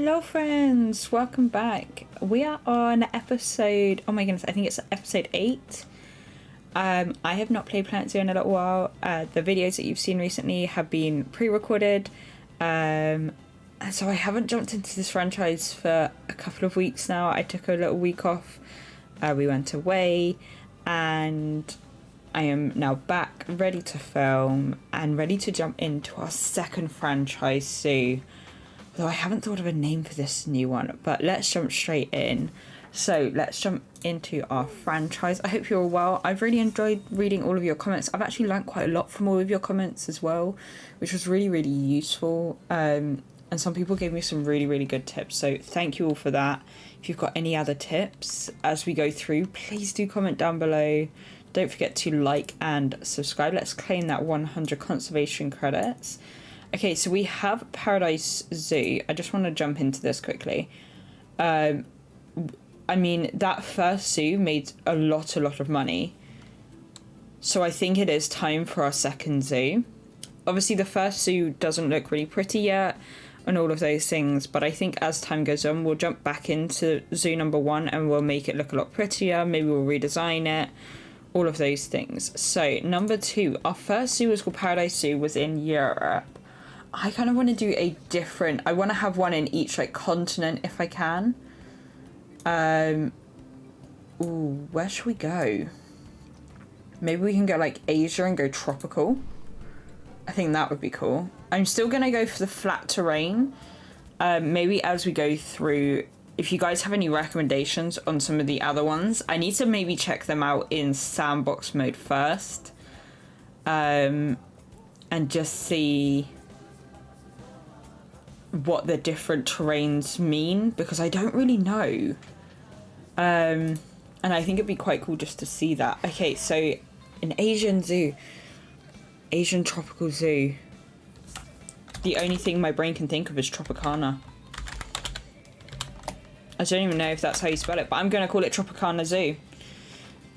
Hello friends, welcome back. We are on episode, oh my goodness, I think it's episode 8. I have not played Planet Zoo in a little while. The videos that you've seen recently have been pre-recorded. So I haven't jumped into this franchise for a couple of weeks now. I took a little week off. We went away and I am now back, ready to film and ready to jump into our second franchise zoo. Though I haven't thought of a name for this new one, but let's jump straight in. So let's jump into our franchise. I hope you're all well. I've really enjoyed reading all of your comments. I've actually learned quite a lot from all of your comments as well, which was really, really useful. And some people gave me some really, really good tips. So thank you all for that. If you've got any other tips as we go through, please do comment down below. Don't forget to like and subscribe. Let's claim that 100 conservation credits. Okay, so we have Paradise Zoo. I just want to jump into this quickly. I mean, that first zoo made a lot of money. So I think it is time for our second zoo. Obviously, the first zoo doesn't look really pretty yet and all of those things. But I think as time goes on, we'll jump back into zoo number 1 and we'll make it look a lot prettier. Maybe we'll redesign it. All of those things. So, number 2. Our first zoo was called Paradise Zoo, was in Europe. I kind of want to do a different... I want to have one in each, like, continent if I can. Ooh, where should we go? Maybe we can go, like, Asia and go tropical. I think that would be cool. I'm still going to go for the flat terrain. Maybe as we go through... If you guys have any recommendations on some of the other ones, I need to maybe check them out in sandbox mode first. And just see what the different terrains mean, because I don't really know. And I think it'd be quite cool just to see that. Okay, so an Asian zoo. Asian tropical zoo. The only thing my brain can think of is Tropicana. I don't even know if that's how you spell it, but I'm going to call it Tropicana Zoo.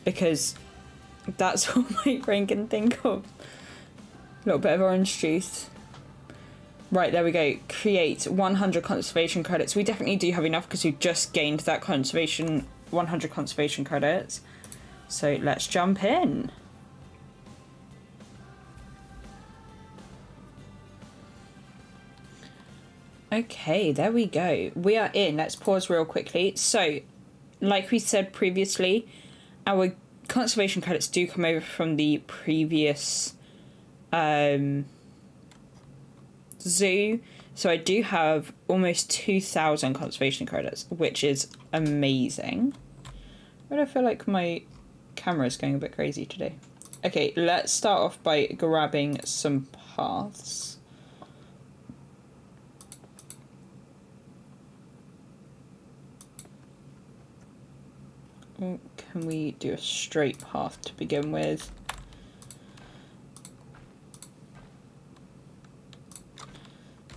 Because that's what my brain can think of. A little bit of orange juice. Right, there we go. Create 100 conservation credits. We definitely do have enough because we just gained that 100 conservation credits. So let's jump in. Okay, there we go. We are in. Let's pause real quickly. So, like we said previously, our conservation credits do come over from the previous zoo. So I do have almost 2,000 conservation credits, which is amazing. But I feel like my camera is going a bit crazy today. Okay, let's start off by grabbing some paths. Can we do a straight path to begin with?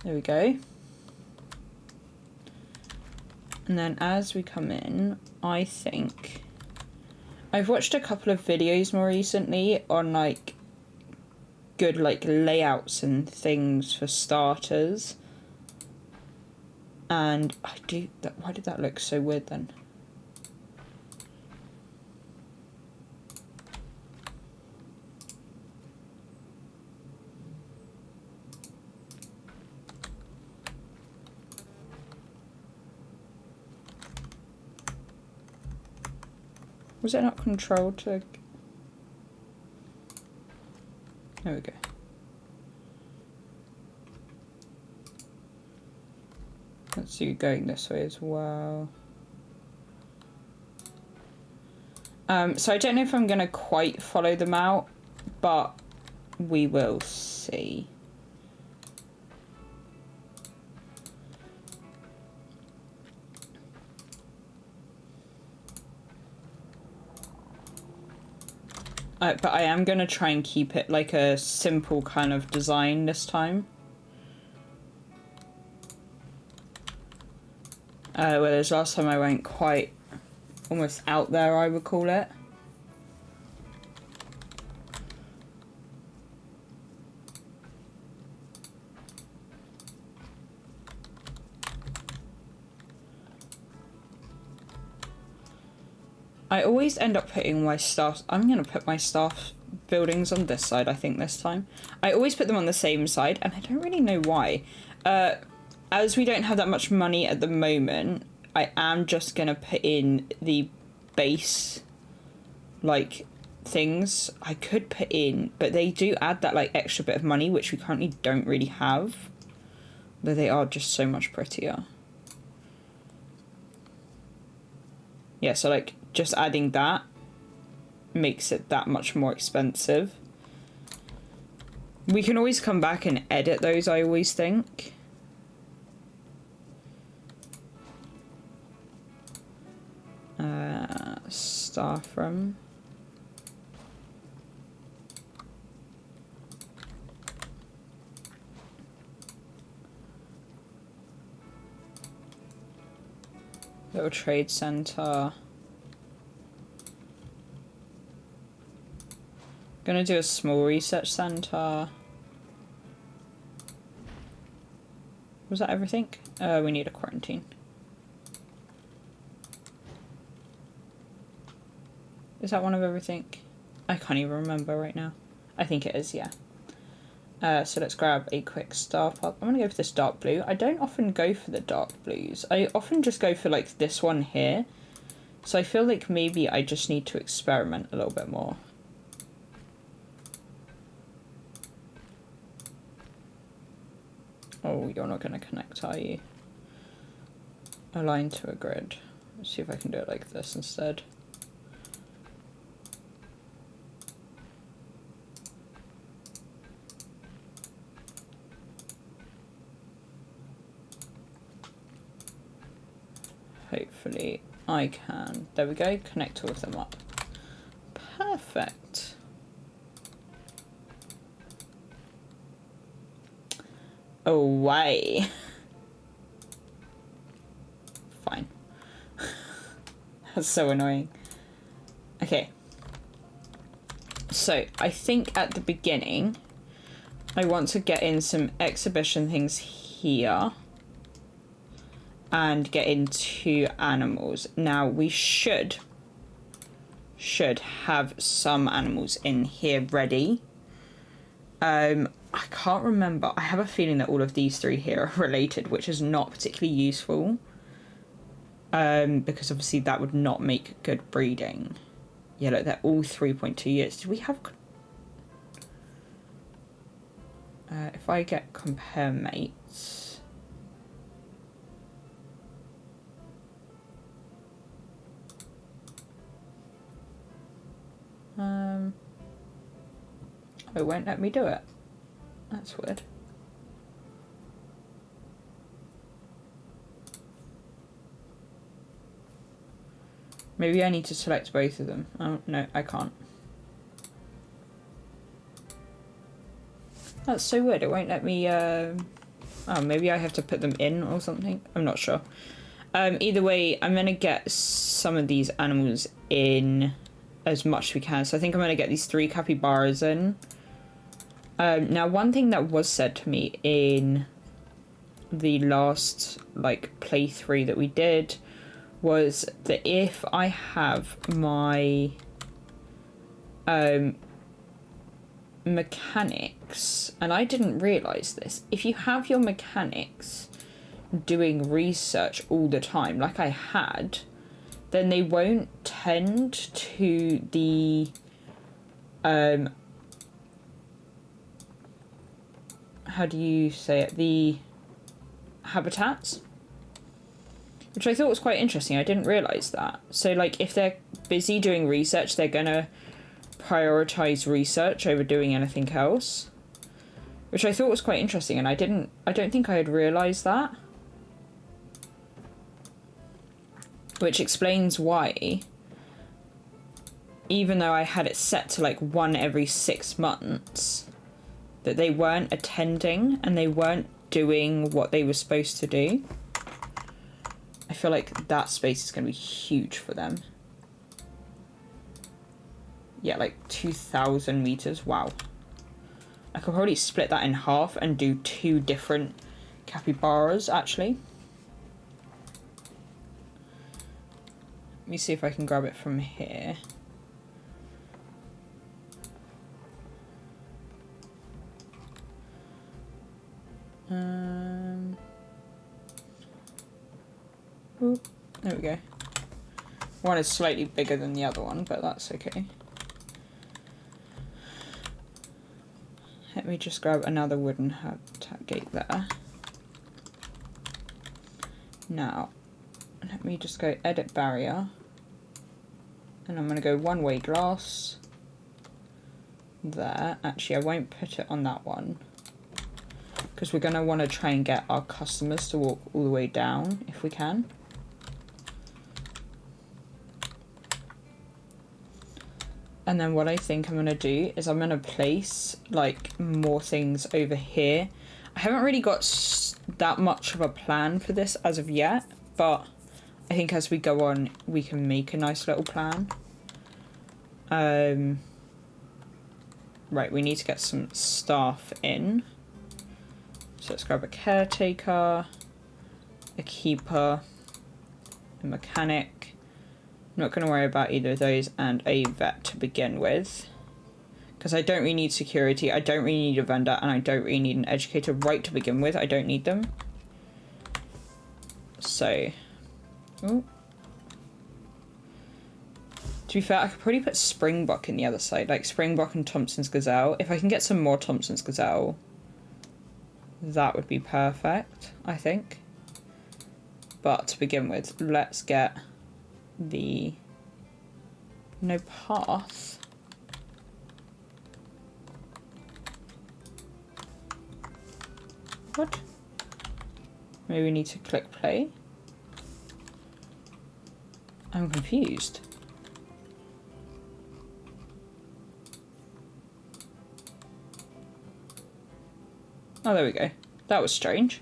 There we go. And then as we come in, I think... I've watched a couple of videos more recently on, like, good, like, layouts and things for starters. And I do... Why did that look so weird then? Was it not controlled to... There we go. Let's see, going this way as well. So I don't know if I'm going to quite follow them out, but we will see. But I am going to try and keep it like a simple kind of design this time. Whereas last time I went quite almost out there, I would call it. I always end up putting my staff... I'm going to put my staff buildings on this side, I think, this time. I always put them on the same side, and I don't really know why. As we don't have that much money at the moment, I am just going to put in the base, like, things I could put in, but they do add that, like, extra bit of money, which we currently don't really have. Though they are just so much prettier. Yeah, so, like, just adding that makes it that much more expensive. We can always come back and edit those, I always think. Staff room. Little trade center. Gonna do a small research center. Was that everything? We need a quarantine. Is that one of everything? I can't even remember right now. I think it is, yeah. So let's grab a quick star park. I'm gonna go for this dark blue. I don't often go for the dark blues. I often just go for like this one here. So I feel like maybe I just need to experiment a little bit more. Oh, you're not gonna connect, are you? Align to a grid. Let's see if I can do it like this instead. Hopefully I can. There we go. Connect all of them up. Perfect. Away. Fine. That's so annoying. Okay. So I think at the beginning I want to get in some exhibition things here. And get into animals. Now we should have some animals in here ready. I can't remember. I have a feeling that all of these three here are related, which is not particularly useful. Because obviously that would not make good breeding. Yeah, look, they're all 3.2 years. Do we have... if I get compare mates... it won't let me do it. That's weird. Maybe I need to select both of them. Oh, no, I can't. That's so weird. It won't let me... Oh, maybe I have to put them in or something. I'm not sure. Either way, I'm going to get some of these animals in as much as we can. So I think I'm going to get these 3 capybaras in. Now, one thing that was said to me in the last, like, playthrough that we did was that if I have my mechanics, and I didn't realise this, if you have your mechanics doing research all the time, like I had, then they won't tend to the how do you say it? The habitats, which I thought was quite interesting. I didn't realise that. So, like, if they're busy doing research, they're gonna prioritise research over doing anything else, which I thought was quite interesting, and I don't think I had realised that. Which explains why, even though I had it set to like 1 every 6 months, that they weren't attending and they weren't doing what they were supposed to do. I feel like that space is going to be huge for them. Yeah, like 2,000 meters. Wow. I could probably split that in half and do 2 different capybaras, actually. me see if I can grab it from here. Ooh, there we go. One is slightly bigger than the other one, but that's okay. Let me just grab another wooden habitat gate there. Now, let me just go edit barrier. And I'm going to go one-way glass there. Actually, I won't put it on that one, because we're going to want to try and get our customers to walk all the way down if we can. And then what I think I'm going to do is I'm going to place like more things over here. I haven't really got that much of a plan for this as of yet, but I think as we go on we can make a nice little plan. Right, we need to get some staff in. So let's grab a caretaker, a keeper, a mechanic. I'm not going to worry about either of those, and a vet to begin with, because I don't really need security, I don't really need a vendor, and I don't really need an educator right to begin with. I don't need them. So, ooh. To be fair, I could probably put Springbok in the other side, like Springbok and Thompson's Gazelle. If I can get some more Thompson's Gazelle, that would be perfect, I think. But to begin with, let's get the no path. What? Maybe we need to click play. I'm confused. Oh, there we go. That was strange.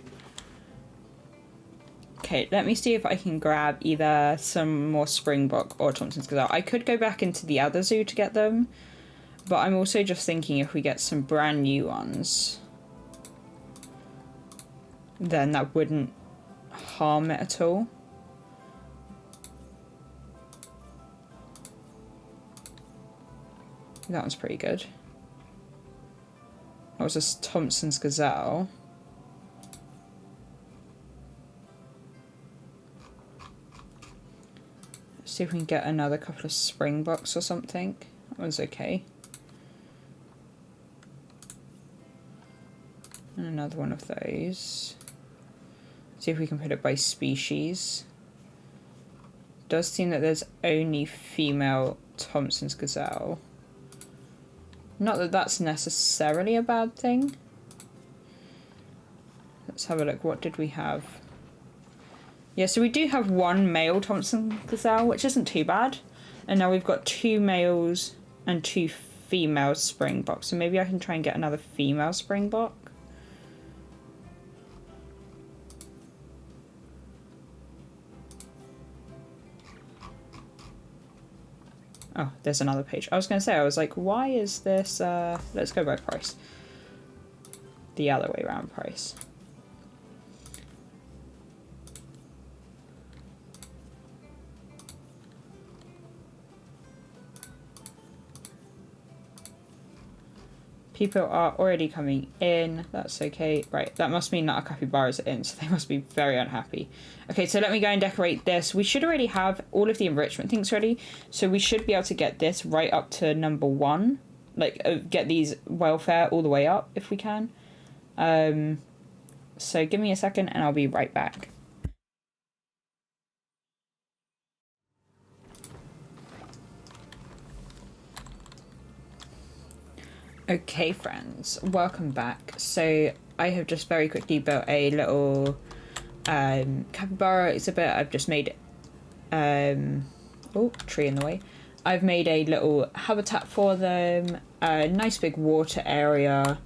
Okay, let me see if I can grab either some more Springbok or Thompson's Gazelle. I could go back into the other zoo to get them, but I'm also just thinking if we get some brand new ones, then that wouldn't harm it at all. That one's pretty good. That was a Thompson's Gazelle. See if we can get another couple of Springboks or something. That one's okay. And another one of those. See if we can put it by species. Does seem that there's only female Thompson's Gazelle. Not that that's necessarily a bad thing. Let's have a look. What did we have? Yeah, so we do have one male Thompson Gazelle, which isn't too bad. And now we've got 2 males and 2 female Springboks. So maybe I can try and get another female Springbok. Oh, there's another page. I was going to say, I was like, why is this... let's go by price. The other way around price. People are already coming in. That's okay. Right, that must mean that our capybaras are in, so they must be very unhappy. Okay, so let me go and decorate this. We should already have all of the enrichment things ready, so we should be able to get this right up to number 1. Like, get these welfare all the way up, if we can. So give me a second, and I'll be right back. Okay friends, welcome back. So I have just very quickly built a little capybara exhibit. I've just made oh, tree in the way. I've made a little habitat for them, a nice big water area.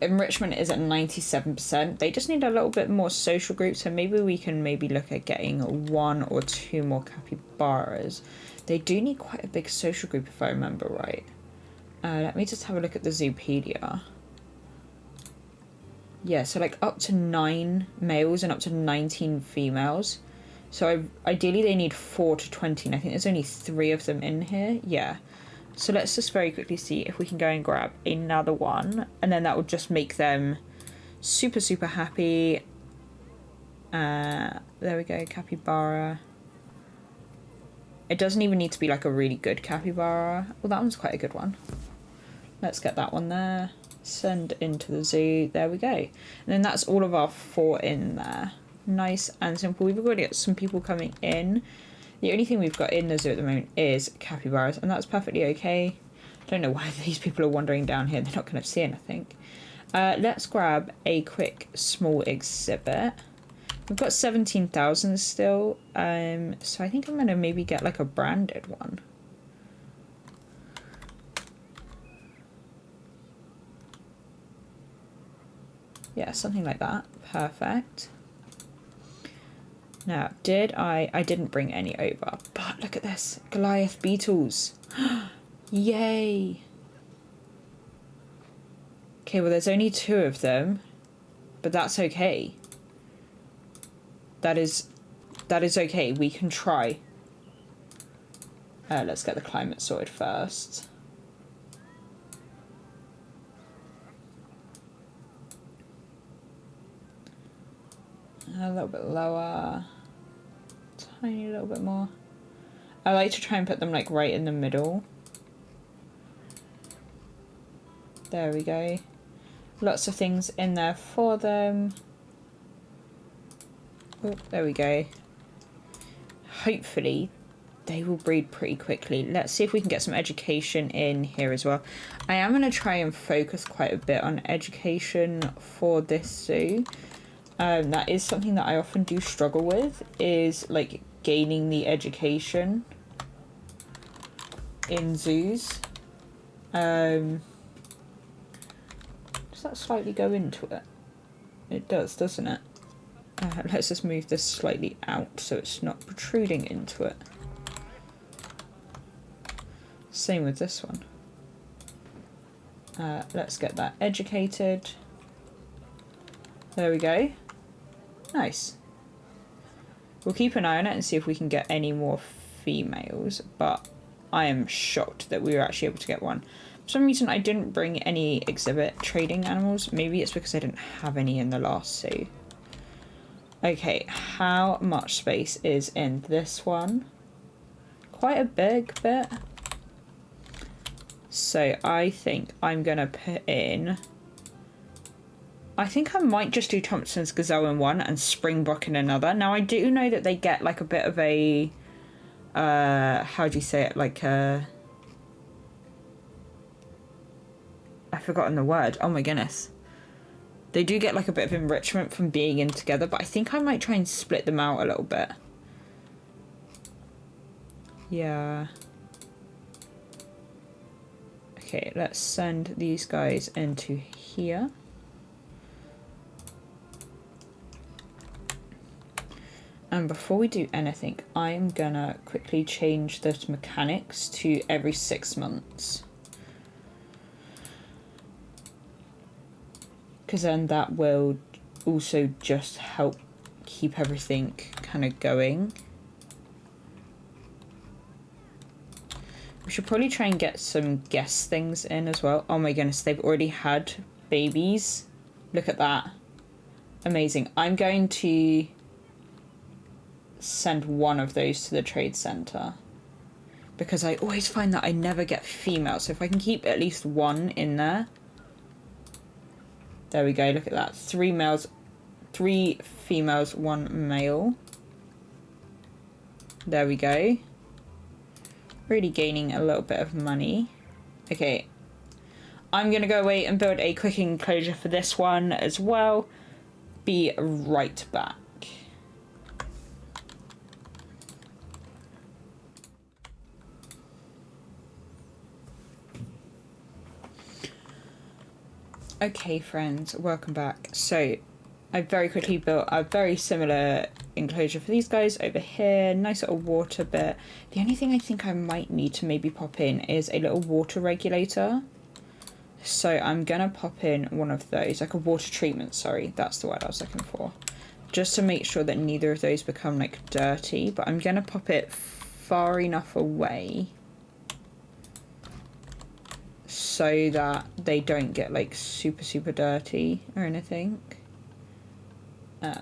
Enrichment is at 97%. They just need a little bit more social group, so maybe we can look at getting 1 or 2 more capybaras. They do need quite a big social group if I remember right. Let me just have a look at the Zoopedia. Yeah, so like up to 9 males and up to 19 females. So ideally they need 4 to 20, and I think there's only 3 of them in here. Yeah. So let's just very quickly see if we can go and grab another one, and then that will just make them super, super happy. There we go, capybara. It doesn't even need to be like a really good capybara. Well, that one's quite a good one. Let's get that one there. Send into the zoo. There we go. And then that's all of our 4 in there. Nice and simple. We've already got some people coming in. The only thing we've got in the zoo at the moment is capybaras, and that's perfectly okay. I don't know why these people are wandering down here. They're not going to see anything. Let's grab a quick small exhibit. We've got 17,000 still, so I think I'm going to maybe get like a branded one. Yeah, something like that. Perfect. Now, I didn't bring any over, but look at this. Goliath beetles. Yay. Okay, well, there's only 2 of them, but that's okay. That is okay. We can try. Let's get the climate sorted first. A little bit lower. Tiny little bit more. I like to try and put them like right in the middle. There we go. Lots of things in there for them. Oh, there we go. Hopefully they will breed pretty quickly. Let's see if we can get some education in here as well. I am going to try and focus quite a bit on education for this zoo. That is something that I often do struggle with, is like gaining the education in zoos. Does that slightly go into it? It does, doesn't it? Let's just move this slightly out so it's not protruding into it. Same with this one. Let's get that educated. There we go. Nice. We'll keep an eye on it and see if we can get any more females, but I am shocked that we were actually able to get one. For some reason I didn't bring any exhibit trading animals. Maybe it's because I didn't have any in the last zoo. Okay, how much space is in this one? Quite a big bit. So I think I'm going to put in... I think I might just do Thompson's Gazelle in one and Springbok in another. Now, I do know that they get like a bit of a... how do you say it? Like a... I've forgotten the word. Oh my goodness. They do get like a bit of enrichment from being in together, but I think I might try and split them out a little bit. Yeah. Okay, let's send these guys into here. And before we do anything, I'm gonna quickly change the mechanics to every 6 months. Because then that will also just help keep everything kind of going. We should probably try and get some guest things in as well. Oh my goodness, they've already had babies. Look at that. Amazing. I'm going to send one of those to the trade center, because I always find that I never get females. So if I can keep at least one in there. There we go, look at that. 3 males, 3 females, 1 male. There we go. Really gaining a little bit of money. Okay. I'm going to go away and build a quick enclosure for this one as well. Be right back. Okay friends, welcome back. So I very quickly built a very similar enclosure for these guys over here. Nice little water bit. The only thing I think I might need to maybe pop in is a little water regulator. So I'm gonna pop in one of those, like a water treatment, sorry, that's the word I was looking for. just to make sure that neither of those become like dirty, but I'm gonna pop it far enough away so that they don't get like super dirty or anything.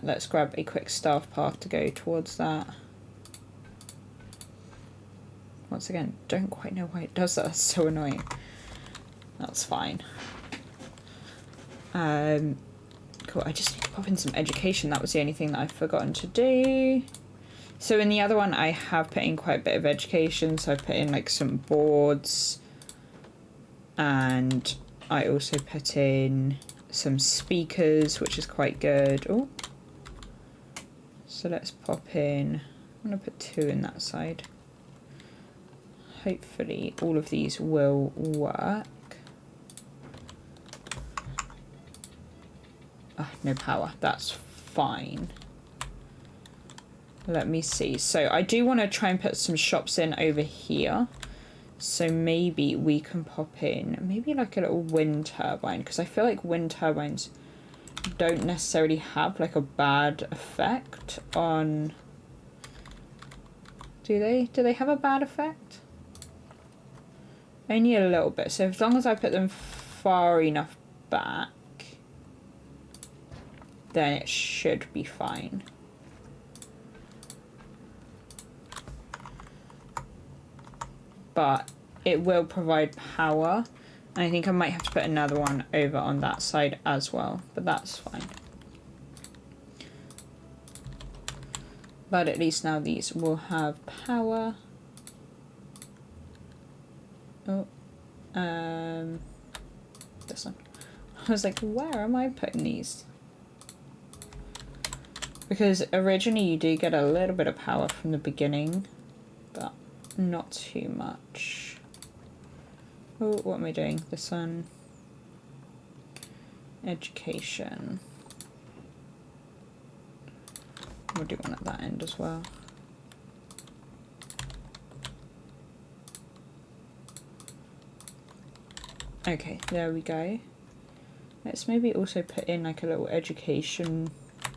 Let's grab a quick staff path to go towards that. Once again, don't quite know why it does that. That's so annoying. That's fine. Cool, I just need to pop in some education. That was the only thing that I've forgotten to do. So in the other one, I have put in quite a bit of education. So I put in like some boards. And I also put in some speakers, which is quite good. Oh, so let's pop in. I'm going to put 2 in that side. Hopefully all of these will work. Oh, no power. That's fine. Let me see. So I do want to try and put some shops in over here. So maybe we can pop in maybe like a little wind turbine, because I feel like wind turbines don't necessarily have like a bad effect on... Do they have a bad effect? Only a little bit. So as long as I put them far enough back, then it should be fine. But it will provide power. And I think I might have to put another one over on that side as well, but that's fine. But at least now these will have power. Oh, this one. I was like, where am I putting these? Because originally you do get a little bit of power from the beginning, but not too much. Oh, what am I doing? This one. Education. We'll do one at that end as well. Okay, there we go. Let's maybe also put in like a little education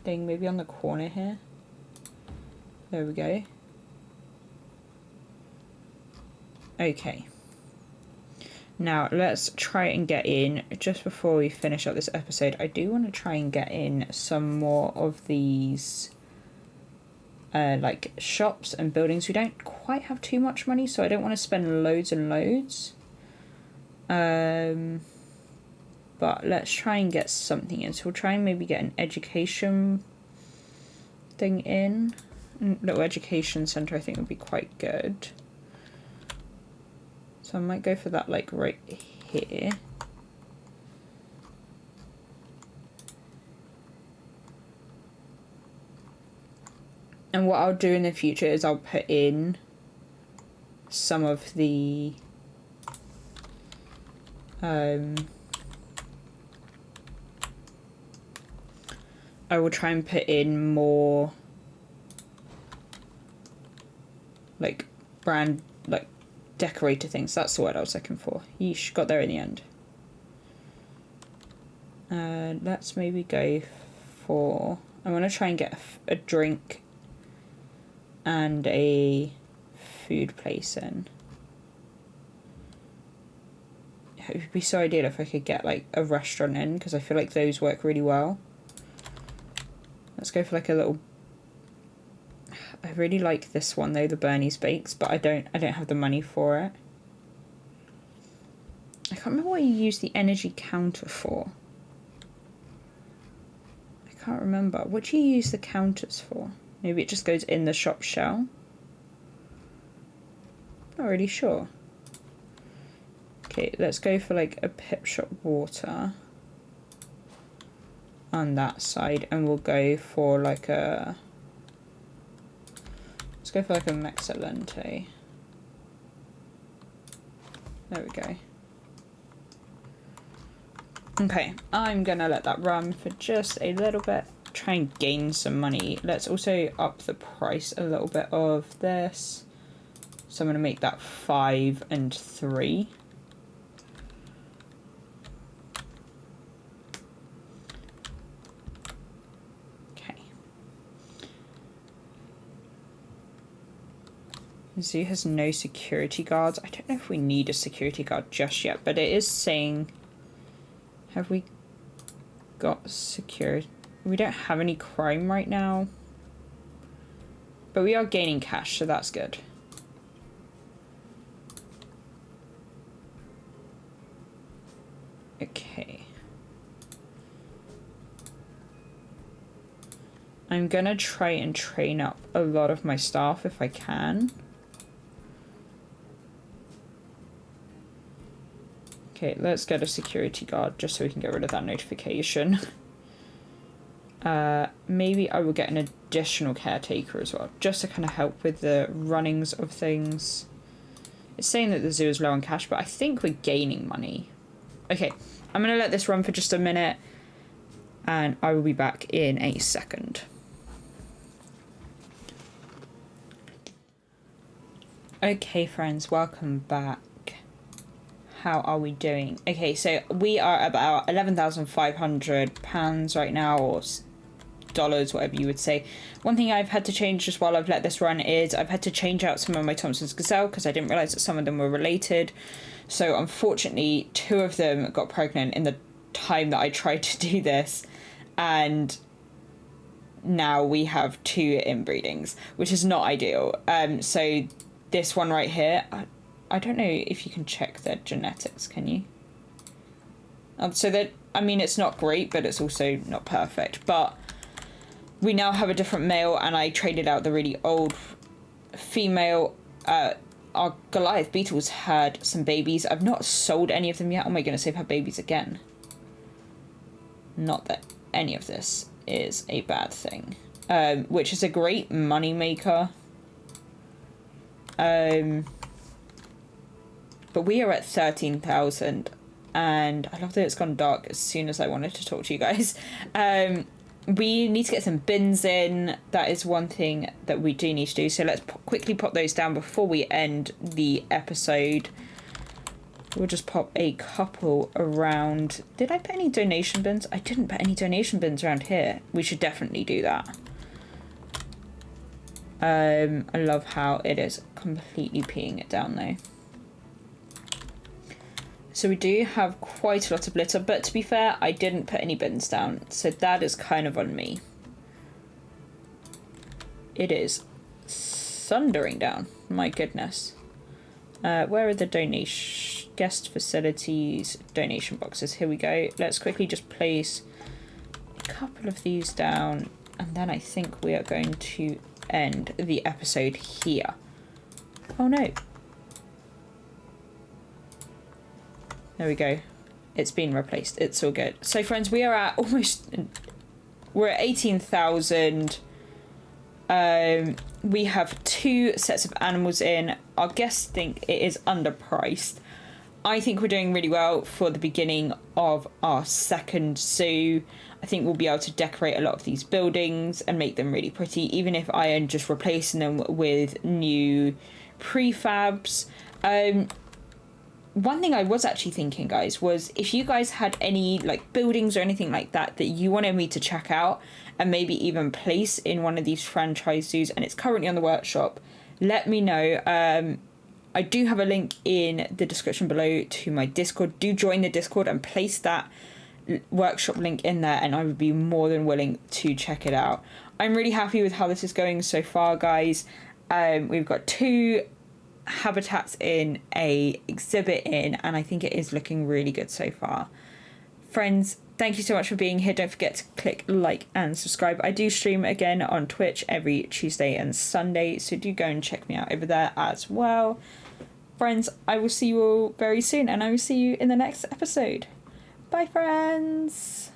thing, maybe on the corner here. There we go. Okay. Now let's try and get in, just before we finish up this episode, I do want to try and get in some more of these like shops and buildings. We don't quite have too much money, so I don't want to spend loads and loads. But let's try and get something in. So we'll try and maybe get an education thing in. A little education centre I think would be quite good. So I might go for that like right here. And what I'll do in the future is I'll put in some of the I will try and put in more like brand, like decorator things. That's the word I was looking for. Yeesh, got there in the end. Let's maybe go for... I want to try and get a drink and a food place in. It would be so ideal if I could get like a restaurant in, because I feel like those work really well. Let's go for like a little... I really like this one though, the Bernie's Bakes, but I don't have the money for it. I can't remember what you use the energy counter for. I can't remember. What do you use the counters for? Maybe it just goes in the shop shell. Not really sure. Okay, let's go for like a Pip Shop water on that side, and we'll go for like a... Let's go for like a Mexilente. There we go. Okay, I'm gonna let that run for just a little bit, try and gain some money. Let's also up the price a little bit of this. So I'm gonna make that 5 and 3. Okay. Zoo has no security guards. I don't know if we need a security guard just yet, but it is saying... Have we got security? We don't have any crime right now. But we are gaining cash, so that's good. Okay. I'm gonna try and train up a lot of my staff if I can. Okay, let's get a security guard just so we can get rid of that notification. Maybe I will get an additional caretaker as well, just to kind of help with the runnings of things. It's saying that the zoo is low on cash, but I think we're gaining money. Okay, I'm going to let this run for just a minute, and I will be back in a second. Okay, friends, welcome back. How are we doing? Okay, so we are about £11,500 right now, or dollars, whatever you would say. One thing I've had to change just while I've let this run is I've had to change out some of my Thompson's Gazelle because I didn't realise that some of them were related. So unfortunately, 2 of them got pregnant in the time that I tried to do this, and now we have 2 inbreedings, which is not ideal. So this one right here, I don't know if you can check their genetics, can you? So that, I mean, it's not great, but it's also not perfect. But we now have a different male, and I traded out the really old female. Our Goliath beetles had some babies. I've not sold any of them yet. Oh my goodness, they've had babies again. Not that any of this is a bad thing. Which is a great money maker. But we are at 13,000, and I love that it's gone dark as soon as I wanted to talk to you guys. We need to get some bins in. That is one thing that we do need to do. So let's quickly pop those down before we end the episode. We'll just pop a couple around. Did I put any donation bins? I didn't put any donation bins around here. We should definitely do that. I love how it is completely peeing it down though. So we do have quite a lot of litter, but to be fair, I didn't put any bins down, so that is kind of on me. It is thundering down, my goodness. Where are the guest facilities donation boxes? Here we go. Let's quickly just place a couple of these down, and then I think we are going to end the episode here. Oh no. There we go. It's been replaced. It's all good. So friends, we are at we're at 18,000. We have 2 sets of animals in. Our guests think it is underpriced. I think we're doing really well for the beginning of our second zoo. I think we'll be able to decorate a lot of these buildings and make them really pretty, even if I am just replacing them with new prefabs. One thing I was actually thinking, guys, was if you guys had any like buildings or anything like that that you wanted me to check out and maybe even place in one of these franchise zoos, and it's currently on the workshop, let me know. I do have a link in the description below to my Discord. Do join the Discord and place that workshop link in there, and I would be more than willing to check it out. I'm really happy with how this is going so far, guys. We've got 2 habitats in, a exhibit in, and I think it is looking really good so far. Friends, thank you so much for being here. Don't forget to click like and subscribe. I do stream again on Twitch every Tuesday and Sunday, so do go and check me out over there as well. Friends, I will see you all very soon, and I will see you in the next episode. Bye, friends.